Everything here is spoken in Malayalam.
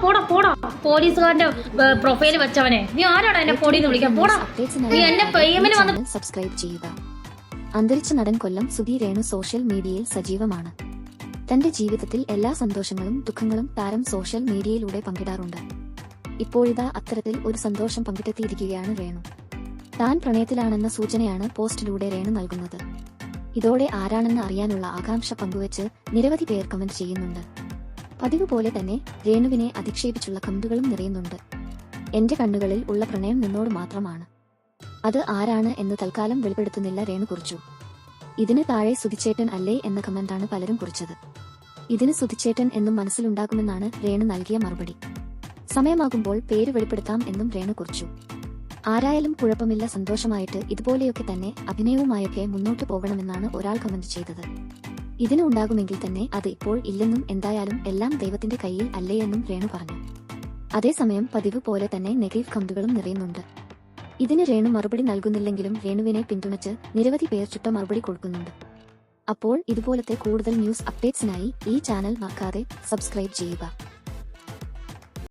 പോടാ പോടാ പോലീസുകാരന്റെ പ്രൊഫൈൽ വെച്ചവനെ. നീ ആരാണ് എന്നെ പൊടിന്ന് വിളിക്കാൻ? പോടാ. നീ എന്നെ പേയ്മെന്റ് വന്ന് സബ്സ്ക്രൈബ് ചെയ്യുക. അന്തരിച്ച നടൻ കൊല്ലം സുധി രേണു സോഷ്യൽ മീഡിയയിൽ സജീവമാണ്. തന്റെ ജീവിതത്തിൽ എല്ലാ സന്തോഷങ്ങളും ദുഃഖങ്ങളും താരം സോഷ്യൽ മീഡിയയിലൂടെ പങ്കിടാറുണ്ട്. ഇപ്പോഴിതാ അത്തരത്തിൽ ഒരു സന്തോഷം പങ്കിട്ടെത്തിയിരിക്കുകയാണ് രേണു. താൻ പ്രണയത്തിലാണെന്ന സൂചനയാണ് പോസ്റ്റിലൂടെ രേണു നൽകുന്നത്. ഇതോടെ ആരാണെന്ന് അറിയാനുള്ള ആകാംക്ഷ പങ്കുവച്ച് നിരവധി പേർ കമന്റ് ചെയ്യുന്നുണ്ട്. പതിവ് പോലെ തന്നെ രേണുവിനെ അധിക്ഷേപിച്ചുള്ള കമന്റുകളും നിറയുന്നുണ്ട്. എന്റെ കണ്ണുകളിൽ ഉള്ള പ്രണയം നിന്നോട് മാത്രമാണ്, അത് ആരാണ് എന്ന് തൽക്കാലം വെളിപ്പെടുത്തുന്നില്ല രേണു കുറിച്ചു. ഇതിന് താഴെ സുധിച്ചേട്ടൻ അല്ലേ എന്ന കമന്റാണ് പലരും കുറിച്ചത്. ഇതിന് സുധിച്ചേട്ടൻ എന്നും മനസ്സിലുണ്ടാകുമെന്നാണ് രേണു നൽകിയ മറുപടി. സമയമാകുമ്പോൾ പേര് വെളിപ്പെടുത്താം എന്നും രേണു കുറിച്ചു. ആരായാലും കുഴപ്പമില്ല, സന്തോഷമായിട്ട് ഇതുപോലെയൊക്കെ തന്നെ അഭിനയവുമായൊക്കെ മുന്നോട്ട് പോകണമെന്നാണ് ഒരാൾ കമന്റ് ചെയ്തത്. ഇതിന് ഉണ്ടാകുമെങ്കിൽ തന്നെ അത് ഇപ്പോൾ ഇല്ലെന്നും എന്തായാലും എല്ലാം ദൈവത്തിന്റെ കയ്യിൽ അല്ലേയെന്നും രേണു പറഞ്ഞു. അതേസമയം പതിവ് പോലെ തന്നെ നെഗറ്റീവ് കമന്റുകളും നിറയുന്നുണ്ട്. ഇതിന് രേണു മറുപടി നൽകുന്നില്ലെങ്കിലും രേണുവിനെ പിന്തുണച്ച് നിരവധി പേർ ചുട്ട മറുപടി കൊടുക്കുന്നുണ്ട്. അപ്പോൾ ഇതുപോലത്തെ കൂടുതൽ ന്യൂസ് അപ്ഡേറ്റ്സിനായി ഈ ചാനൽ മറക്കാതെ സബ്സ്ക്രൈബ് ചെയ്യുക.